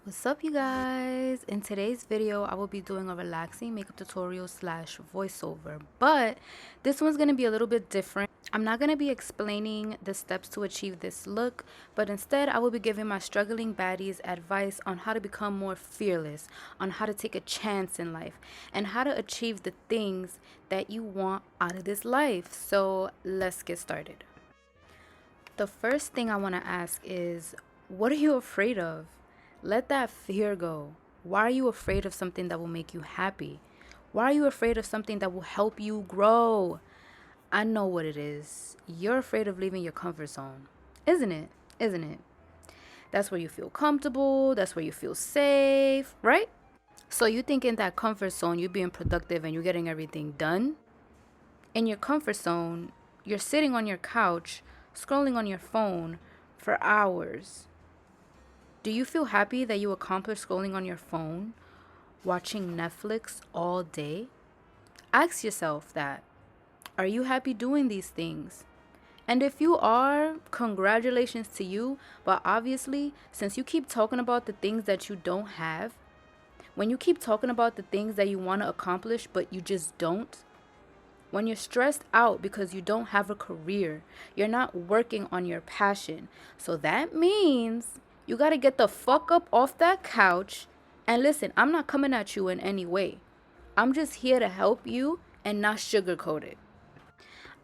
What's up, you guys? In today's video I will be doing a relaxing makeup tutorial slash voiceover, but this one's going to be a little bit different. I'm not going to be explaining the steps to achieve this look, but instead I will be giving my struggling baddies advice on how to become more fearless, on how to take a chance in life, and how to achieve the things that you want out of this life. So let's get started. The first thing I want to ask is, what are you afraid of? Let that fear go. Why are you afraid of something that will make you happy? Why are you afraid of something that will help you grow? I know what it is. You're afraid of leaving your comfort zone. Isn't it? Isn't it? That's where you feel comfortable. That's where you feel safe, right? So you think in that comfort zone, you're being productive and you're getting everything done? In your comfort zone, you're sitting on your couch, scrolling on your phone for hours. Do you feel happy that you accomplished scrolling on your phone, watching Netflix all day? Ask yourself that. Are you happy doing these things? And if you are, congratulations to you. But obviously, since you keep talking about the things that you don't have, when you keep talking about the things that you want to accomplish but you just don't, when you're stressed out because you don't have a career, you're not working on your passion. So that means you got to get the fuck up off that couch. And listen, I'm not coming at you in any way. I'm just here to help you and not sugarcoat it.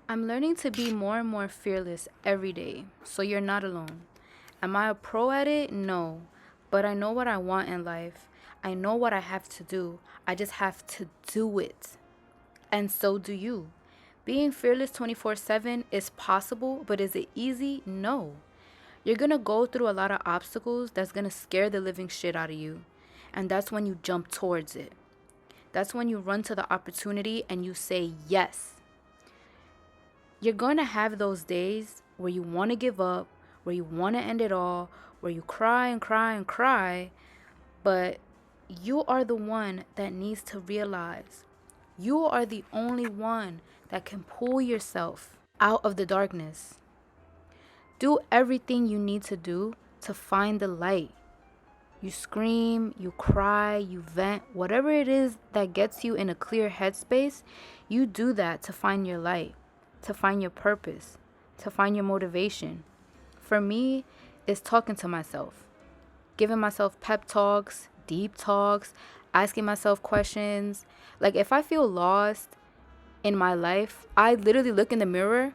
I'm learning to be more and more fearless every day, so you're not alone. Am I a pro at it? No. But I know what I want in life. I know what I have to do. I just have to do it. And so do you. Being fearless 24/7 is possible, but is it easy? No. You're going to go through a lot of obstacles that's going to scare the living shit out of you. And that's when you jump towards it. That's when you run to the opportunity and you say yes. You're going to have those days where you want to give up, where you want to end it all, where you cry and cry and cry, but you are the one that needs to realize you are the only one that can pull yourself out of the darkness. Do everything you need to do to find the light. You scream, you cry, you vent, whatever it is that gets you in a clear headspace, you do that to find your light, to find your purpose, to find your motivation. For me, it's talking to myself, giving myself pep talks, deep talks, asking myself questions. Like if I feel lost in my life, I literally look in the mirror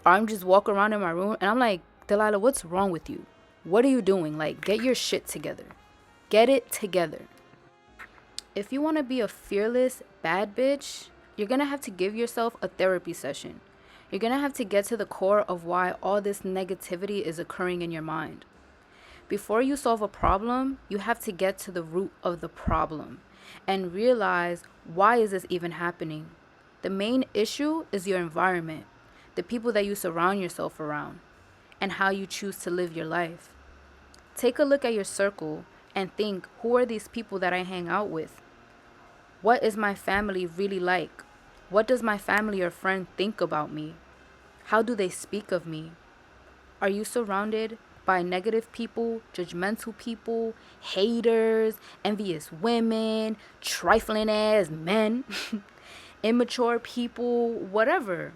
or I'm just walking around in my room and I'm like, Delilah, what's wrong with you? What are you doing? Like, get your shit together. Get it together. If you want to be a fearless bad bitch, you're going to have to give yourself a therapy session. You're going to have to get to the core of why all this negativity is occurring in your mind. Before you solve a problem, you have to get to the root of the problem and realize, why is this even happening? The main issue is your environment, the people that you surround yourself around, and how you choose to live your life. Take a look at your circle and think, who are these people that I hang out with? What is my family really like? What does my family or friend think about me? How do they speak of me? Are you surrounded by negative people, judgmental people, haters, envious women, trifling ass men, immature people, whatever?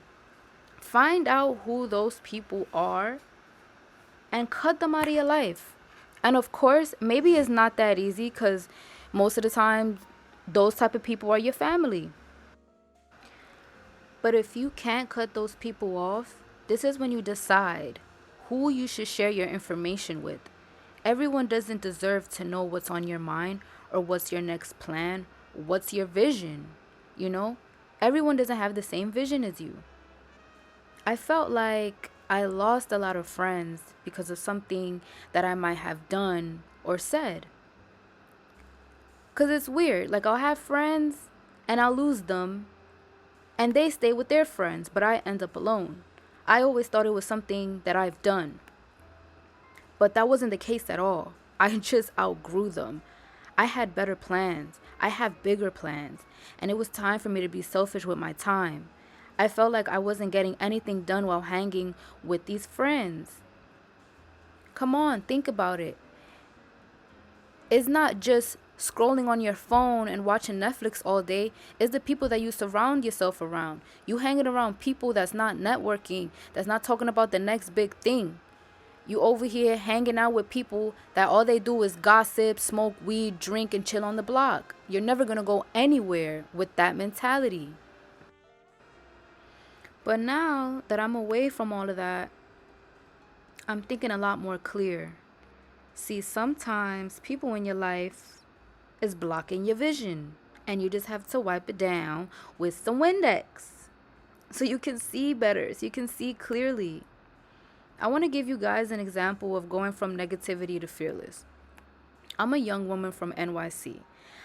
Find out who those people are and cut them out of your life. And of course, maybe it's not that easy because most of the time, those type of people are your family. But if you can't cut those people off, this is when you decide who you should share your information with. Everyone doesn't deserve to know what's on your mind or what's your next plan, what's your vision, you know? Everyone doesn't have the same vision as you. I felt like I lost a lot of friends because of something that I might have done or said. Because it's weird. Like, I'll have friends and I'll lose them and they stay with their friends, but I end up alone. I always thought it was something that I've done, but that wasn't the case at all. I just outgrew them. I had better plans. I have bigger plans. And it was time for me to be selfish with my time. I felt like I wasn't getting anything done while hanging with these friends. Come on, think about it. It's not just scrolling on your phone and watching Netflix all day. It's the people that you surround yourself around. You hanging around people that's not networking, that's not talking about the next big thing. You over here hanging out with people that all they do is gossip, smoke weed, drink, and chill on the block. You're never going to go anywhere with that mentality. But now that I'm away from all of that, I'm thinking a lot more clear. See, sometimes people in your life is blocking your vision, and you just have to wipe it down with some Windex so you can see better, so you can see clearly. I want to give you guys an example of going from negativity to fearless. I'm a young woman from NYC.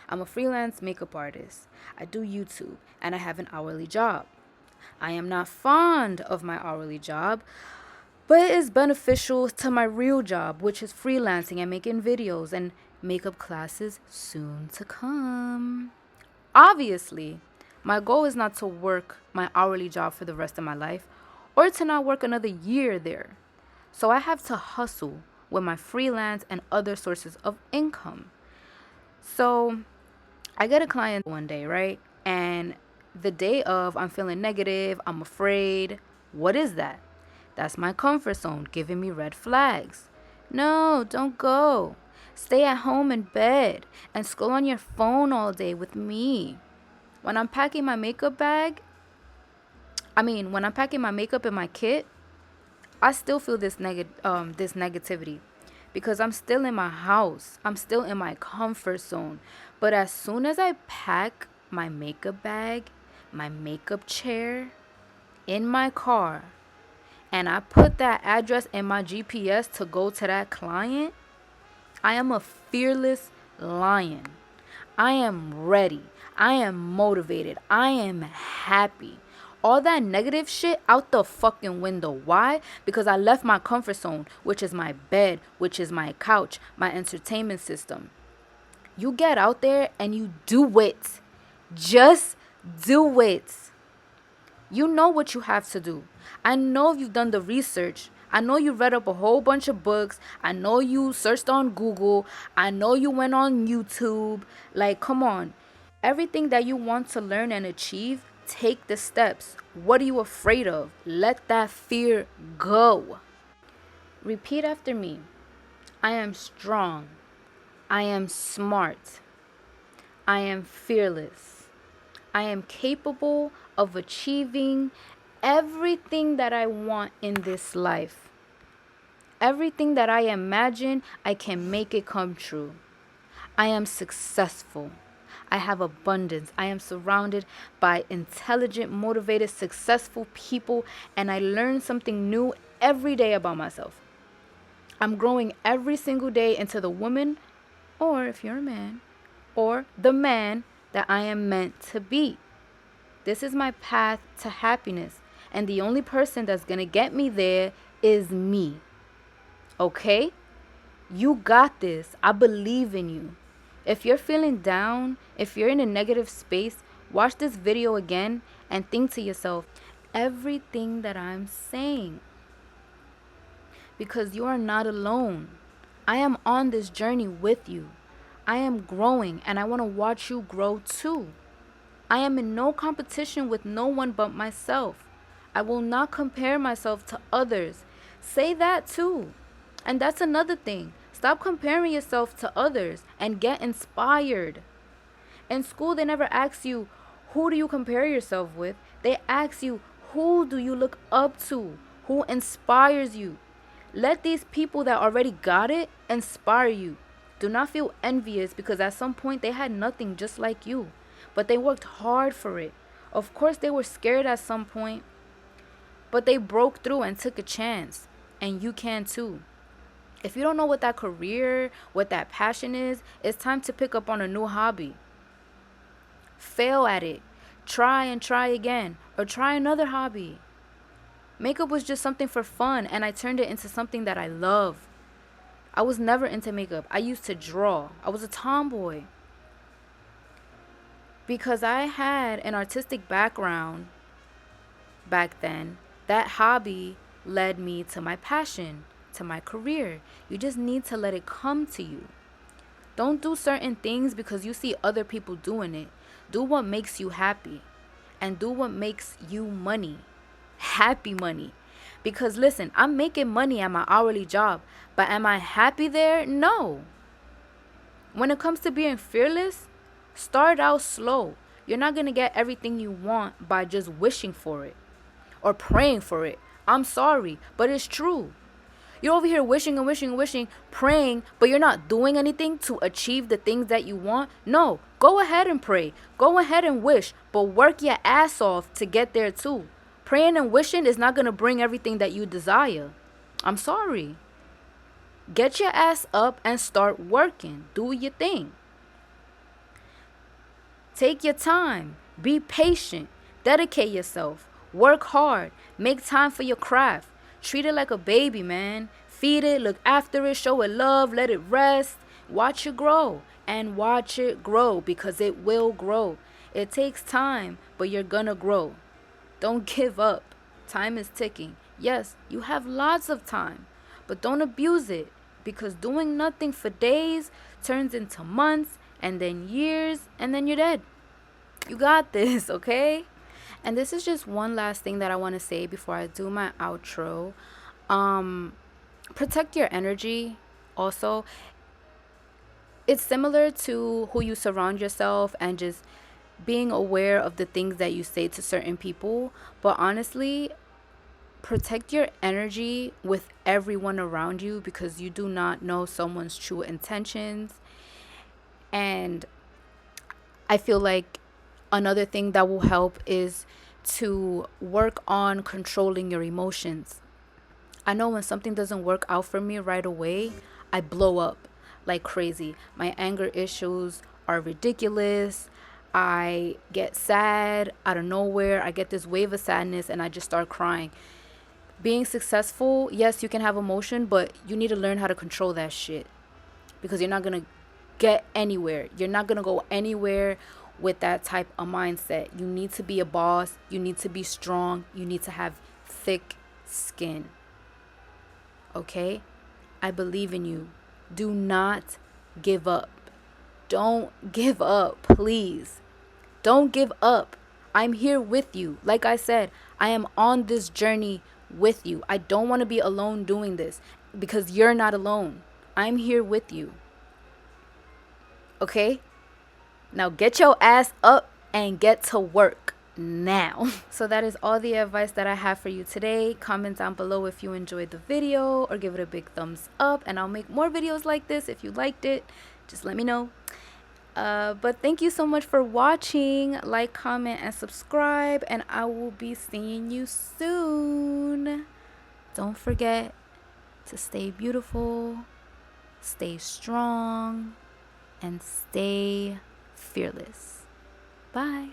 I'm a freelance makeup artist. I do YouTube, and I have an hourly job. I am not fond of my hourly job, but it is beneficial to my real job, which is freelancing and making videos and makeup classes soon to come. Obviously, my goal is not to work my hourly job for the rest of my life or to not work another year there. So I have to hustle with my freelance and other sources of income. So I get a client one day, right? And the day of, I'm feeling negative, I'm afraid. What is that? That's my comfort zone giving me red flags. No, don't go. Stay at home in bed and scroll on your phone all day with me. When I'm packing my makeup when I'm packing my makeup in my kit, I still feel this negativity because I'm still in my house. I'm still in my comfort zone. But as soon as I pack my makeup bag, my makeup chair in my car, and I put that address in my GPS to go to that client, I am a fearless lion. I am ready. I am motivated. I am happy. All that negative shit out the fucking window. Why? Because I left my comfort zone, which is my bed, which is my couch, my entertainment system. You get out there and you do it. Just do it. You know what you have to do. I know you've done the research. I know you read up a whole bunch of books. I know you searched on Google. I know you went on YouTube. Like, come on. Everything that you want to learn and achieve, take the steps. What are you afraid of? Let that fear go. Repeat after me. I am strong. I am smart. I am fearless. I am capable of achieving everything that I want in this life. Everything that I imagine, I can make it come true. I am successful. I have abundance. I am surrounded by intelligent, motivated, successful people, and I learn something new every day about myself. I'm growing every single day into the woman, or if you're a man, or the man that I am meant to be. This is my path to happiness, and the only person that's gonna get me there is me. Okay? You got this. I believe in you. If you're feeling down, if you're in a negative space, watch this video again and think to yourself, everything that I'm saying. Because you are not alone. I am on this journey with you. I am growing and I want to watch you grow too. I am in no competition with no one but myself. I will not compare myself to others. Say that too. And that's another thing. Stop comparing yourself to others and get inspired. In school, they never ask you, who do you compare yourself with? They ask you, who do you look up to? Who inspires you? Let these people that already got it inspire you. Do not feel envious because at some point they had nothing just like you. But they worked hard for it. Of course, they were scared at some point. But they broke through and took a chance. And you can too. If you don't know what that career, what that passion is, it's time to pick up on a new hobby. Fail at it. Try and try again. Or try another hobby. Makeup was just something for fun, and I turned it into something that I love. I was never into makeup. I used to draw. I was a tomboy. Because I had an artistic background back then, that hobby led me to my passion, to my career. You just need to let it come to you. Don't do certain things because you see other people doing it. Do what makes you happy, and do what makes you money. Happy money. Because listen, I'm making money at my hourly job, but am I happy there? No. When it comes to being fearless, start out slow. You're not going to get everything you want by just wishing for it or praying for it. I'm sorry, but it's true. You're over here wishing and wishing and wishing, praying, but you're not doing anything to achieve the things that you want. No, go ahead and pray. Go ahead and wish, but work your ass off to get there too. Praying and wishing is not going to bring everything that you desire. I'm sorry. Get your ass up and start working. Do your thing. Take your time. Be patient. Dedicate yourself. Work hard. Make time for your craft. Treat it like a baby, man. Feed it, look after it, show it love, let it rest. Watch it grow. And watch it grow because it will grow. It takes time, but you're gonna grow. Don't give up. Time is ticking. Yes, you have lots of time, but don't abuse it because doing nothing for days turns into months and then years and then you're dead. You got this, okay? And this is just one last thing that I want to say before I do my outro. Protect your energy also. It's similar to who you surround yourself and just being aware of the things that you say to certain people. But honestly, protect your energy with everyone around you because you do not know someone's true intentions. And I feel like another thing that will help is to work on controlling your emotions. I know when something doesn't work out for me right away, I blow up like crazy. My anger issues are ridiculous. I get sad out of nowhere. I get this wave of sadness and I just start crying. Being successful, yes, you can have emotion, but you need to learn how to control that shit because you're not going to get anywhere. You're not going to go anywhere with that type of mindset. You need to be a boss. You need to be strong. You need to have thick skin. Okay? I believe in you. Do not give up. Don't give up, please. Don't give up. I'm here with you. Like I said, I am on this journey with you. I don't want to be alone doing this because you're not alone. I'm here with you. Okay? Now get your ass up and get to work now. So that is all the advice that I have for you today. Comment down below if you enjoyed the video or give it a big thumbs up and I'll make more videos like this. If you liked it, just let me know. But thank you so much for watching. Like, comment, and subscribe, and I will be seeing you soon. Don't forget to stay beautiful, stay strong, and stay fearless. Bye.